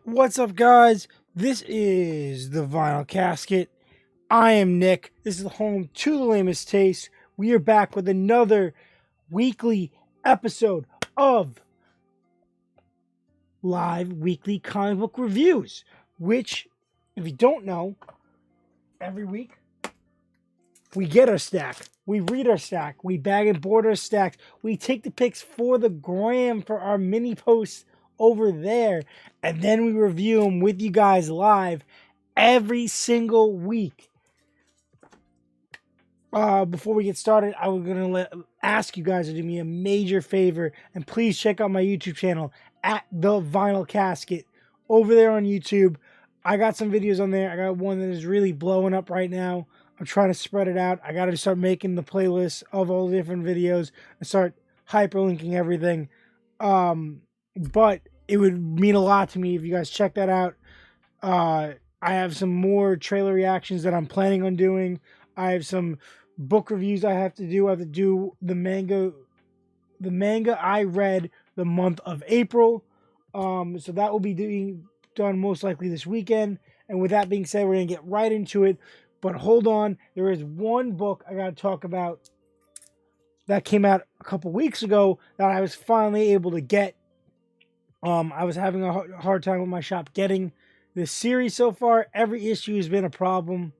What's up, guys? This is the Vinyl Casket. I am Nick. This is home to the lamest taste. We are back with another weekly episode of live weekly comic book reviews, which, if you don't know, every week we get our stack. We read our stack. We bag and board our stacks. We take the picks for the gram for our mini posts over there. And then we review them with you guys live every single week. Before we get started, I was going to ask you guys to do me a major favor. And please check out my YouTube channel at The Vinyl Casket over there on YouTube. I got some videos on there. I got one that is really blowing up right now. I'm trying to spread it out. I got to start making the playlist of all the different videos and start hyperlinking everything. But it would mean a lot to me if you guys check that out. I have some more trailer reactions that I'm planning on doing. I have some book reviews I have to do. I have to do the manga I read the month of April. So that will be done most likely this weekend. And with that being said, we're going to get right into it. But hold on, there is one book I got to talk about that came out a couple weeks ago that I was finally able to get. I was having a hard time with my shop getting this series so far. Every issue has been a problem.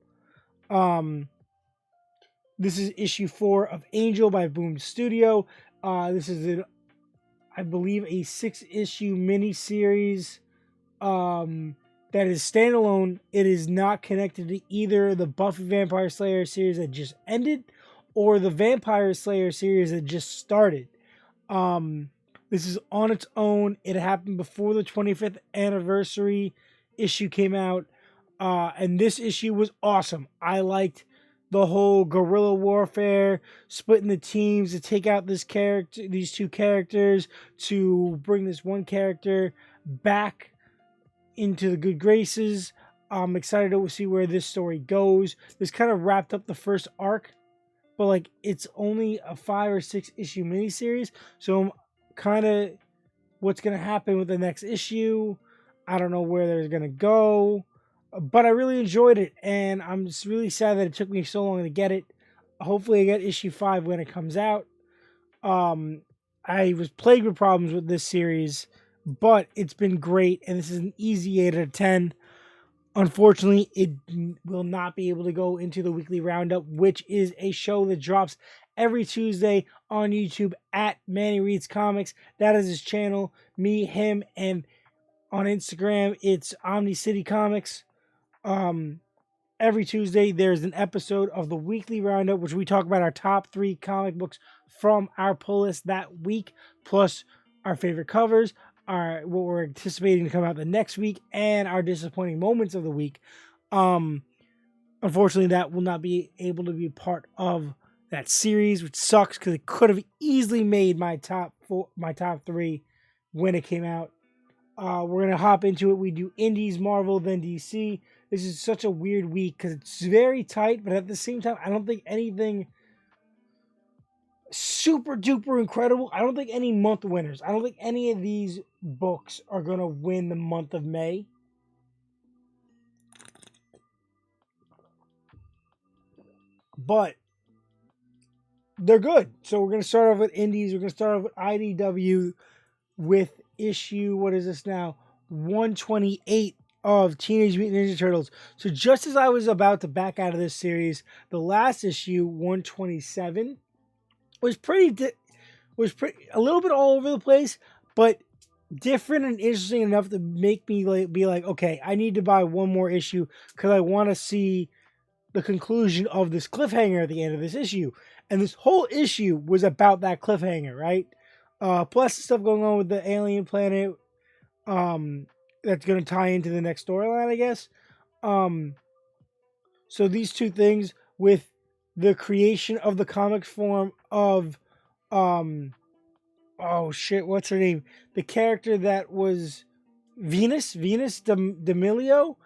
This is issue 4 of Angel by Boom Studio. This is, I believe, a 6-issue miniseries that is standalone. It is not connected to either the Buffy Vampire Slayer series that just ended or the Vampire Slayer series that just started. This is on its own. It happened before the 25th anniversary issue came out. And this issue was awesome. I liked the whole guerrilla warfare, splitting the teams to take out these two characters, to bring this one character back into the good graces. I'm excited to see where this story goes. This kind of wrapped up the first arc, but it's only a 5 or 6 issue miniseries, so I'm kind of what's going to happen with the next issue. I don't know where they're going to go, but I really enjoyed it, and I'm just really sad that it took me so long to get it. Hopefully I get issue 5 when it comes out. I was plagued with problems with this series, but it's been great, and this is an easy 8 out of 10. Unfortunately, it will not be able to go into the weekly roundup, which is a show that drops every Tuesday on YouTube at Manny Reads Comics. That is his channel. Me, him, and on Instagram, it's Omni City Comics. Every Tuesday, there's an episode of the weekly roundup, which we talk about our top 3 comic books from our pull list that week, plus our favorite covers, what we're anticipating to come out the next week, and our disappointing moments of the week. Unfortunately, that will not be able to be part of that series, which sucks because it could have easily made my top 3 when it came out. We're gonna hop into it. We do Indies, Marvel, then DC. This is such a weird week because it's very tight, but at the same time, I don't think anything super duper incredible. I don't think any month winners. I don't think any of these books are gonna win the month of May. But they're good. So we're gonna start off with Indies. We're gonna start off with IDW with issue, what is this now? 128 of Teenage Mutant Ninja Turtles. So just as I was about to back out of this series, the last issue, 127, was a little bit all over the place, but different and interesting enough to make me be like, okay, I need to buy one more issue because I want to see the conclusion of this cliffhanger at the end of this issue. And this whole issue was about that cliffhanger, right? Plus the stuff going on with the alien planet, that's going to tie into the next storyline, I guess. So these two things with the creation of the comic form of, oh shit, what's her name? The character that was Venus D'Amelio,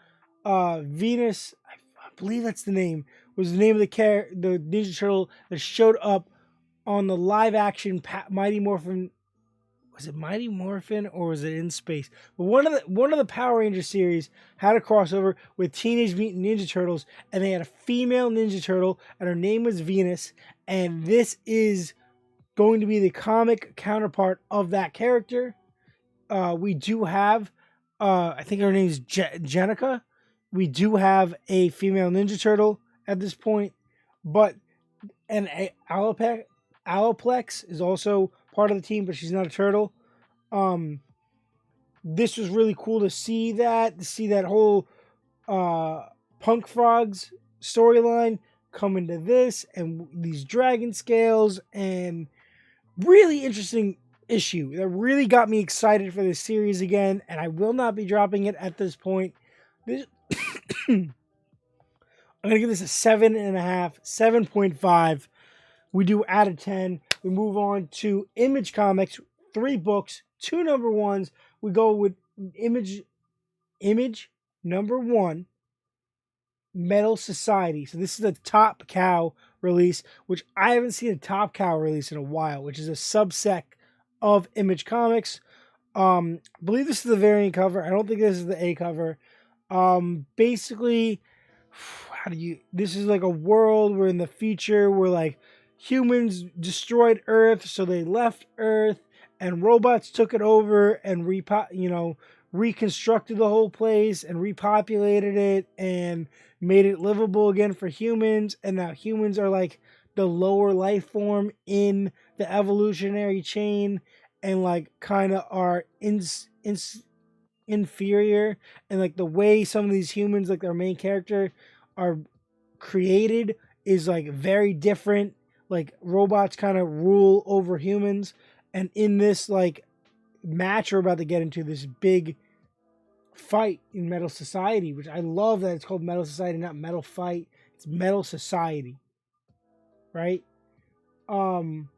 Venus, I believe that's the name, was the name of the Ninja Turtle that showed up on the live action Mighty Morphin was it Mighty Morphin or was it In Space? But one of the Power Ranger series had a crossover with Teenage Mutant Ninja Turtles, and they had a female Ninja Turtle, and her name was Venus. And this is going to be the comic counterpart of that character. We do have, I think her name's Jenica. We do have a female Ninja Turtle at this point, but and Aloplex is also part of the team, but she's not a turtle. This was really cool to see that whole Punk Frogs storyline come into this, and these dragon scales, and really interesting issue that really got me excited for this series again, and I will not be dropping it at this point. This I'm gonna give this a 7.5, 7.5. We do out of 10. We move on to Image Comics, 3 books, 2 number ones. We go with Image number 1, Metal Society. So this is a Top Cow release, which I haven't seen a Top Cow release in a while, which is a subsect of Image Comics. I believe this is the variant cover. I don't think this is the A cover. Basically, this is like a world where in the future where like humans destroyed Earth, so they left Earth, and robots took it over and reconstructed the whole place and repopulated it and made it livable again for humans. And now humans are like the lower life form in the evolutionary chain, and like kind of are inferior. And like the way some of these humans, like their main character, are created is like very different. Like robots kind of rule over humans, and in this like match we're about to get into, this big fight in Metal Society, which I love that it's called Metal Society, not Metal Fight. It's Metal Society, right? I'm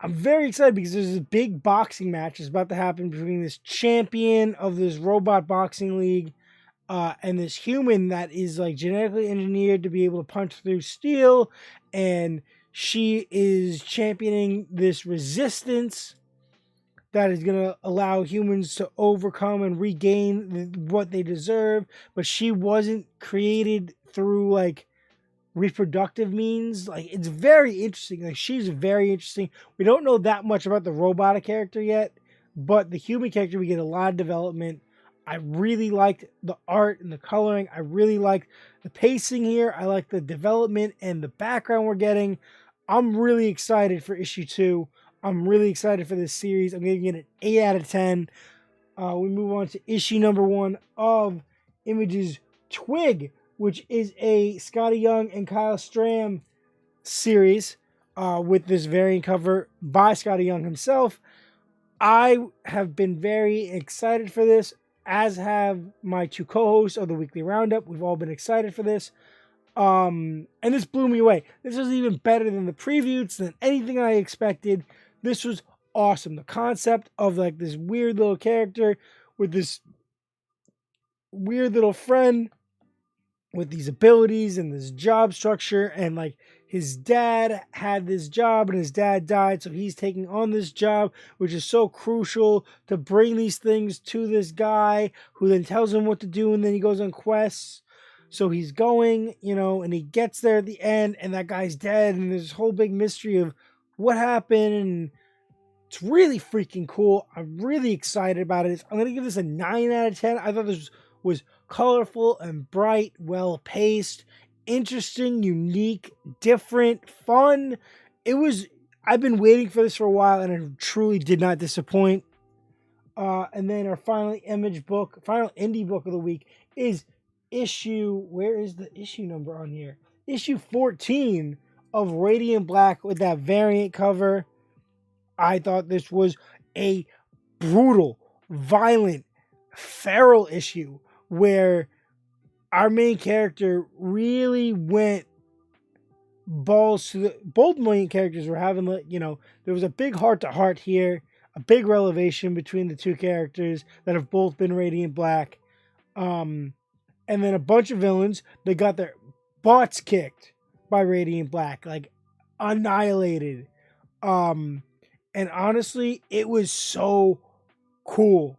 very excited because there's a big boxing match that's about to happen between this champion of this robot boxing league and this human that is like genetically engineered to be able to punch through steel, and she is championing this resistance that is going to allow humans to overcome and regain what they deserve. But she wasn't created through like reproductive means. Like, it's very interesting. Like, she's very interesting. We don't know that much about the robotic character yet, but the human character, we get a lot of development. I really liked the art and the coloring. I really liked the pacing here. I like the development and the background we're getting. I'm really excited for issue 2. I'm really excited for this series. I'm giving it an 8 out of 10. We move on to issue number 1 of Image's Twig, which is a Scotty Young and Kyle Stram series with this variant cover by Scotty Young himself. I have been very excited for this, as have my 2 co-hosts of the Weekly Roundup. We've all been excited for this. And this blew me away. This was even better than the previews, than anything I expected. This was awesome. The concept of like this weird little character with this weird little friend with these abilities and this job structure, and like his dad had this job and his dad died, so he's taking on this job, which is so crucial to bring these things to this guy who then tells him what to do, and then he goes on quests. So he's going, and he gets there at the end, and that guy's dead, and there's this whole big mystery of what happened, and it's really freaking cool. I'm really excited about it. I'm going to give this a 9 out of 10. I thought this was colorful and bright, well-paced, interesting, unique, different, fun. I've been waiting for this for a while, and it truly did not disappoint. And then our final indie book of the week is where is the issue number on here? Issue 14 of Radiant Black with that variant cover. I thought this was a brutal, violent, feral issue where our main character really went balls to both main characters were having, there was a big heart-to-heart here, a big revelation between the 2 characters that have both been Radiant Black. And then a bunch of villains that got their butts kicked by Radiant Black, like annihilated. And And honestly, it was so cool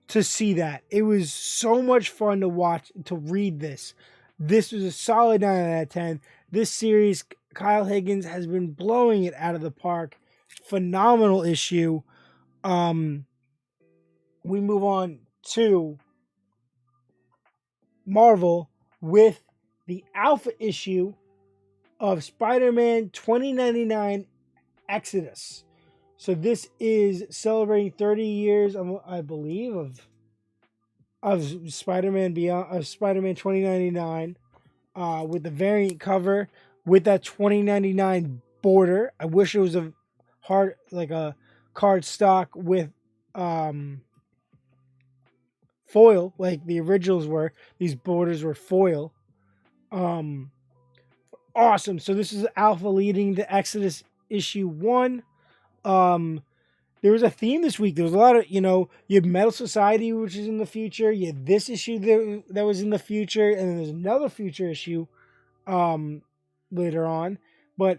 to see that. It was so much fun to watch, to read this. This was a solid 9 out of 10. This series, Kyle Higgins has been blowing it out of the park. Phenomenal issue. We move on to Marvel with the Alpha issue of Spider-Man 2099 Exodus. So this is celebrating 30 years, I believe, of Spider-Man Beyond, of Spider-Man 2099, with the variant cover with that 2099 border. I wish it was a hard, like a card stock with foil, like the originals were. These borders were foil. Awesome. So this is Alpha leading to Exodus issue 1. There was a theme this week. There was a lot of, you had Metal Society, which is in the future. You had this issue that was in the future, and then there's another future issue later on. But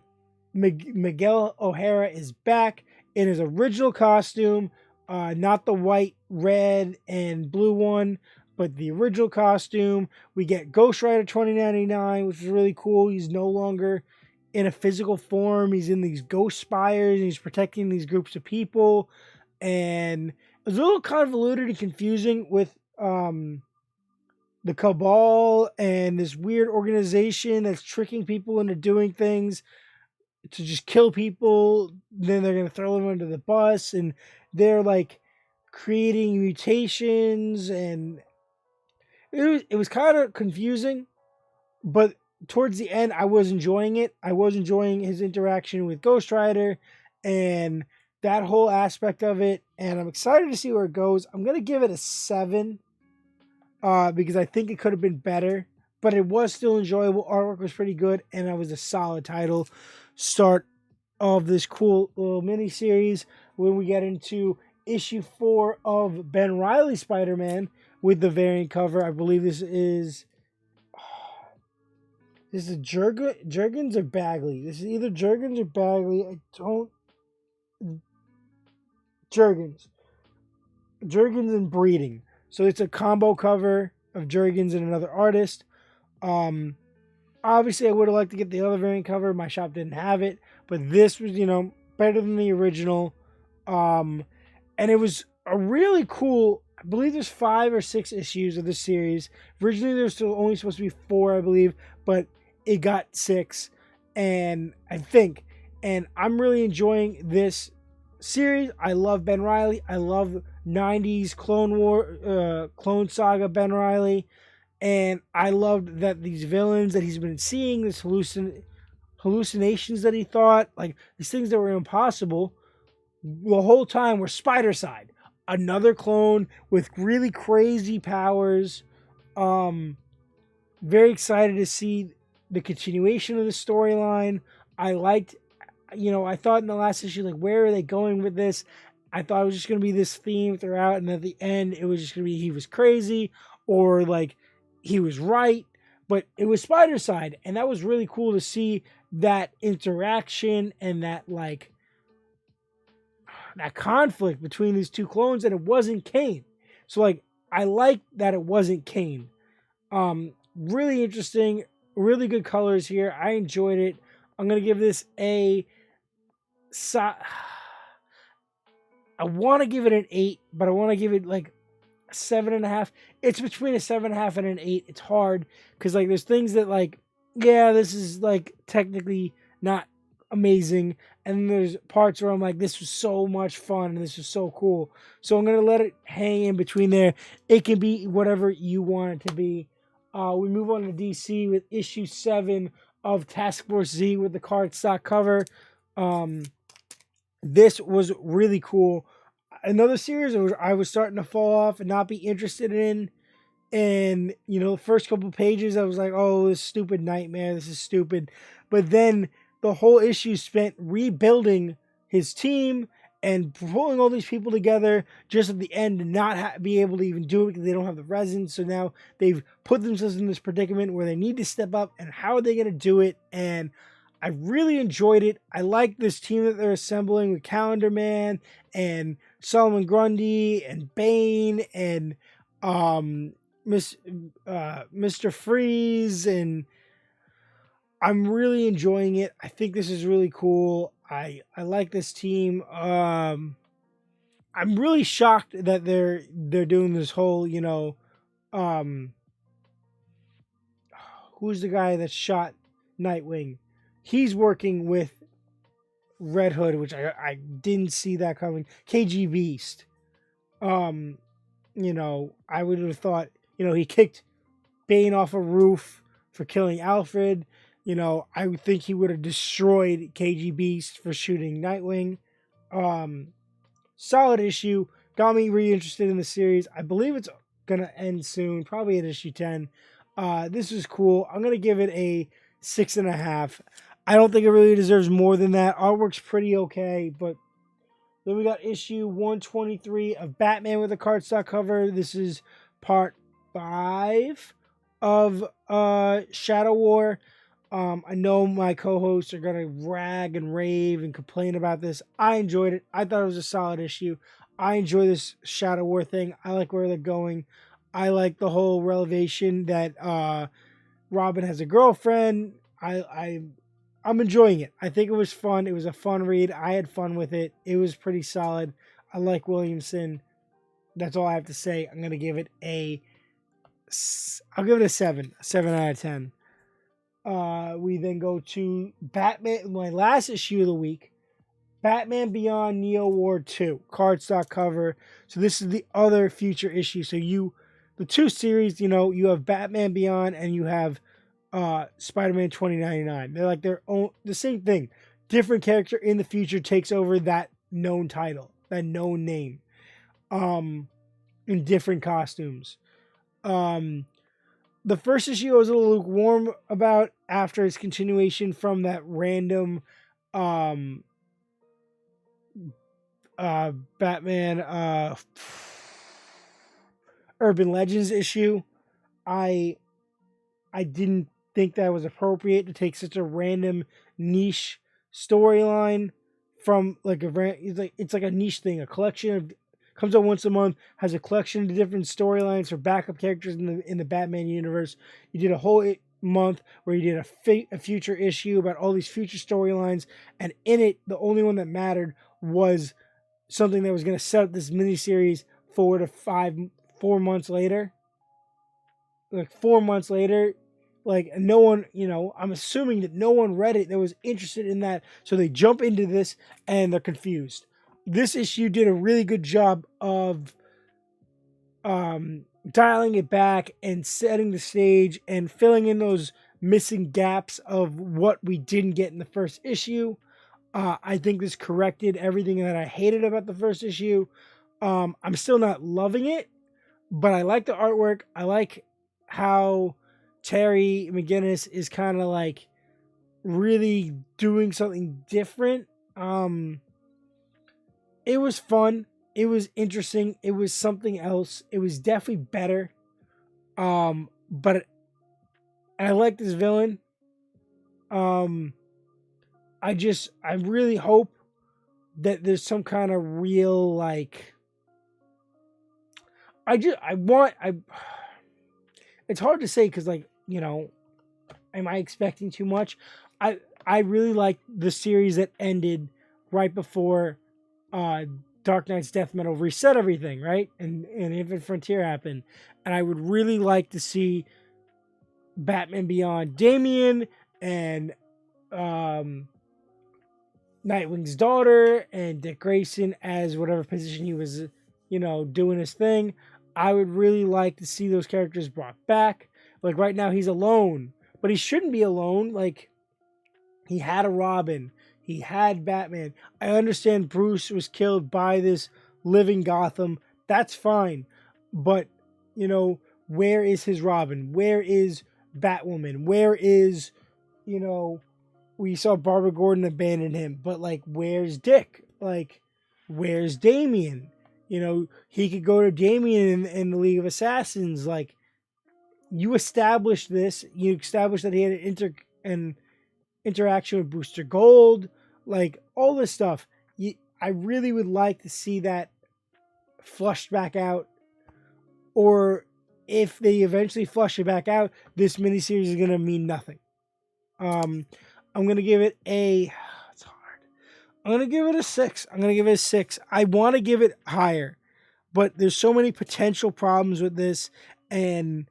Miguel O'Hara is back in his original costume, not the white, red, and blue one, but the original costume. We get Ghost Rider 2099, which is really cool. He's no longer in a physical form. He's in these ghost spires and he's protecting these groups of people. And it was a little convoluted and confusing with the Cabal and this weird organization that's tricking people into doing things to just kill people. Then they're going to throw them under the bus, and they're like creating mutations, and it was kind of confusing, but towards the end, I was enjoying it. I was enjoying his interaction with Ghost Rider and that whole aspect of it. And I'm excited to see where it goes. I'm going to give it a 7 because I think it could have been better, but it was still enjoyable. Artwork was pretty good, and it was a solid title start of this cool little mini series when we get into issue 4 of Ben Reilly Spider-Man with the variant cover. I believe this is Jurgens or Bagley. This is either Jurgens or Bagley. Jurgens and Breeding. So it's a combo cover of Jurgens and another artist. Obviously, I would have liked to get the other variant cover. My shop didn't have it, but this was, better than the original. And it was a really cool. I believe there's 5 or 6 issues of this series. Originally, there's still only supposed to be 4, I believe, but it got 6, and I'm really enjoying this series. I love Ben Reilly. I love 90s Clone Saga Ben Reilly, and I loved that these villains that he's been seeing, this hallucinations that he thought, like these things that were impossible, the whole time were Spider-Side. Another clone with really crazy powers. Very excited to see the continuation of the storyline. I liked, I thought in the last issue, like, where are they going with this? I thought it was just going to be this theme throughout, and at the end, it was just going to be he was crazy, or like he was right, but it was Spider-Side, and that was really cool to see that interaction and that conflict between these two clones, and it wasn't Kane. So I like that it wasn't Kane. Really interesting, really good colors here. I enjoyed it. I'm gonna give this I want to give it an 8, but I want to give it like a 7.5. It's between a 7.5 and an 8. It's hard because there's things that this is technically not amazing, and there's parts where I'm like, this was so much fun and this was so cool. So I'm gonna let it hang in between there. It can be whatever you want it to be. We move on to DC with issue 7 of Task Force Z with the cardstock cover. This was really cool. Another series I was starting to fall off and not be interested in. And, the first couple pages, I was like, oh, this stupid nightmare. This is stupid. But then the whole issue spent rebuilding his team and pulling all these people together just at the end to not be able to even do it because they don't have the resin. So now they've put themselves in this predicament where they need to step up, and how are they going to do it? And I really enjoyed it. I like this team that they're assembling with Calendar Man and Solomon Grundy and Bane and um, Mr. Freeze, and I'm really enjoying it. I think this is really cool. I like this team. I'm really shocked that they're doing this whole, um who's the guy that shot Nightwing? He's working with Red Hood, which I didn't see that coming. KG Beast. Um, I would have thought, he kicked Bane off a roof for killing Alfred. I would think he would have destroyed KG Beast for shooting Nightwing. Um, Solid issue. Got me really interested in the series. I believe it's gonna end soon, probably at issue 10. This is cool. I'm gonna give it a 6.5. I don't think it really deserves more than that. Artwork's pretty okay, but then we got issue 123 of Batman with a cardstock cover. This is part 5 of Shadow War. I know my co-hosts are gonna rag and rave and complain about this. I enjoyed it. I thought it was a solid issue. I enjoy this Shadow War thing. I like where they're going. I like the whole revelation that Robin has a girlfriend. I'm enjoying it. I think it was fun. It was a fun read. I had fun with it. It was pretty solid. I like Williamson. That's all I have to say. I'm gonna give it I'll give it a 7. A 7 out of 10. We then go to Batman, my last issue of the week, Batman Beyond Neo War 2, cardstock cover. So this is the other future issue. So the two series, you have Batman Beyond and you have Spider-Man 2099. They're like their own, the same thing. Different character in the future takes over that known title, that known name, in different costumes. The first issue I was a little lukewarm about after its continuation from that random Batman Urban Legends issue. I didn't think that was appropriate to take such a random niche storyline from like it's like a niche thing, a collection of comes out once a month, has a collection of different storylines for backup characters in the Batman universe. You did a whole month where you did a future issue about all these future storylines, and in it, the only one that mattered was something that was going to set up this miniseries 4 months later. Like 4 months later, like no one, I'm assuming that no one read it that was interested in that, so they jump into this and they're confused. This issue did a really good job of dialing it back and setting the stage and filling in those missing gaps of what we didn't get in the first issue. I think this corrected everything that I hated about the first issue. I'm still not loving it, but I like the artwork. I like how Terry McGinnis is kind of like really doing something different. It was fun. It was interesting. It was something else. It was definitely better. But I like this villain. I really hope that there's some kind of real like. It's hard to say because am I expecting too much? I really like the series that ended right before Dark Knight's Death Metal reset everything, right? And Infinite Frontier happened. And I would really like to see Batman Beyond Damian and Nightwing's daughter and Dick Grayson as whatever position he was, doing his thing. I would really like to see those characters brought back. Like right now he's alone, but he shouldn't be alone. Like he had a Robin. He had Batman. I understand Bruce was killed by this living Gotham. That's fine. But, where is his Robin? Where is Batwoman? Where is, we saw Barbara Gordon abandon him. But, where's Dick? Where's Damian? He could go to Damian in the League of Assassins. You established this. You established that he had an interaction with Booster Gold, like all this stuff. I really would like to see that flushed back out, or if they eventually flush it back out, this miniseries is gonna mean nothing. I'm gonna give it a. It's hard. I'm gonna give it a 6. I'm gonna give it a 6. I want to give it higher, but there's so many potential problems with this, and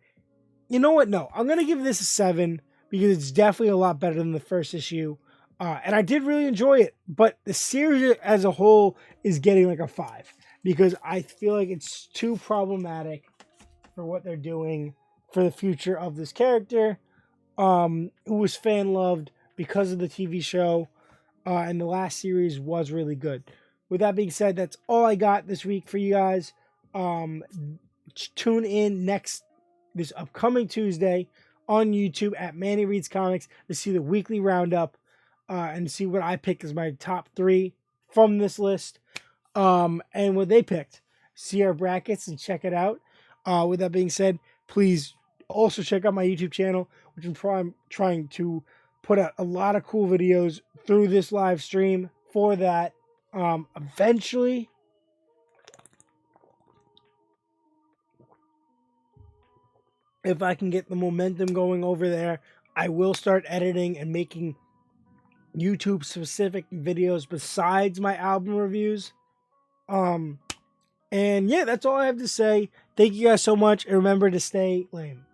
you know what? No, I'm gonna give this a 7 because it's definitely a lot better than the first issue, and I did really enjoy it. But the series as a whole is getting like a 5 because I feel like it's too problematic for what they're doing for the future of this character, who was fan loved because of the TV show, and the last series was really good. With that being said, that's all I got this week for you guys. Tune in this upcoming Tuesday on YouTube at Manny Reads Comics to see the weekly roundup, and see what I picked as my top 3 from this list, and what they picked. See our brackets and check it out. With that being said, please also check out my YouTube channel, which I'm trying to put out a lot of cool videos through this live stream for that. Eventually, if I can get the momentum going over there, I will start editing and making YouTube specific videos besides my album reviews. And yeah, that's all I have to say. Thank you guys so much, and remember to stay lame.